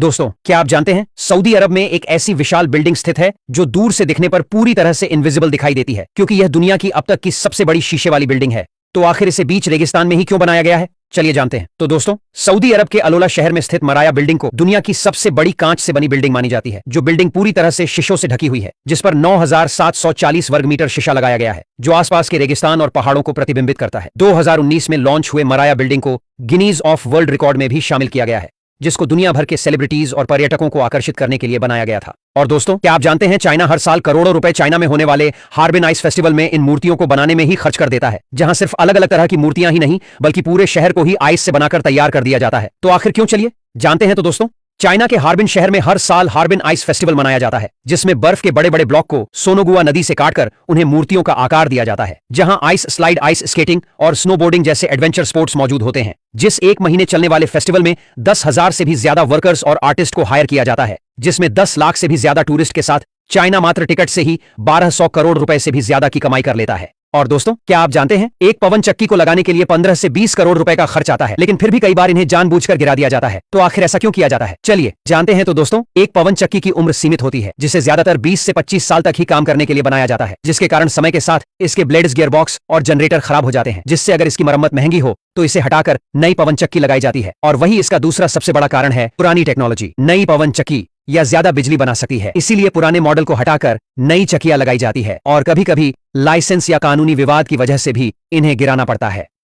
दोस्तों, क्या आप जानते हैं सऊदी अरब में एक ऐसी विशाल बिल्डिंग स्थित है जो दूर से दिखने पर पूरी तरह से इनविजिबल दिखाई देती है, क्योंकि यह दुनिया की अब तक की सबसे बड़ी शीशे वाली बिल्डिंग है। तो आखिर इसे बीच रेगिस्तान में ही क्यों बनाया गया है, चलिए जानते हैं। तो दोस्तों, सऊदी अरब के अलोला शहर में स्थित मराया बिल्डिंग को दुनिया की सबसे बड़ी कांच से बनी बिल्डिंग मानी जाती है, जो बिल्डिंग पूरी तरह से शीशों से ढकी हुई है, जिस पर 9,740 वर्ग मीटर शीशा लगाया गया है, जो आसपास के रेगिस्तान और पहाड़ों को प्रतिबिंबित करता है। 2019 में लॉन्च हुए मराया बिल्डिंग को गिनीज ऑफ वर्ल्ड रिकॉर्ड में भी शामिल किया गया है, जिसको दुनिया भर के सेलिब्रिटीज और पर्यटकों को आकर्षित करने के लिए बनाया गया था। और दोस्तों, क्या आप जानते हैं चाइना हर साल करोड़ों रुपए चाइना में होने वाले हार्बिन आइस फेस्टिवल में इन मूर्तियों को बनाने में ही खर्च कर देता है, जहां सिर्फ अलग अलग तरह की मूर्तियां ही नहीं बल्कि पूरे शहर को ही आइस से बनाकर तैयार कर दिया जाता है। तो आखिर क्यों, चलिए जानते हैं। तो दोस्तों, चाइना के हार्बिन शहर में हर साल हार्बिन आइस फेस्टिवल मनाया जाता है, जिसमें बर्फ के बड़े बड़े ब्लॉक को सोनोगुआ नदी से काटकर उन्हें मूर्तियों का आकार दिया जाता है, जहां आइस स्लाइड, आइस स्केटिंग और स्नोबोर्डिंग जैसे एडवेंचर स्पोर्ट्स मौजूद होते हैं। जिस 1 महीने चलने वाले फेस्टिवल में 10,000 से भी ज्यादा वर्कर्स और आर्टिस्ट को हायर किया जाता है, जिसमें 10 लाख से भी ज्यादा टूरिस्ट के साथ चाइना मात्र टिकट से ही 1200 करोड़ रुपए से भी ज्यादा की कमाई कर लेता है। और दोस्तों, क्या आप जानते हैं एक पवन चक्की को लगाने के लिए 15 से 20 करोड़ रुपए का खर्च आता है, लेकिन फिर भी कई बार इन्हें जानबूझकर गिरा दिया जाता है। तो आखिर ऐसा क्यों किया जाता है, चलिए जानते हैं। तो दोस्तों, एक पवन चक्की की उम्र सीमित होती है, जिसे ज्यादातर 20 से 25 साल तक ही काम करने के लिए बनाया जाता है, जिसके कारण समय के साथ इसके ब्लेड्स, गियरबॉक्स और जनरेटर खराब हो जाते हैं, जिससे अगर इसकी मरम्मत महंगी हो तो इसे हटाकर नई पवन चक्की लगाई जाती है। और वही इसका दूसरा सबसे बड़ा कारण है, पुरानी टेक्नोलॉजी। नई पवन चक्की या ज्यादा बिजली बना सकती है, इसीलिए पुराने मॉडल को हटाकर नई चक्कियां लगाई जाती है, और कभी कभी लाइसेंस या कानूनी विवाद की वजह से भी इन्हें गिराना पड़ता है।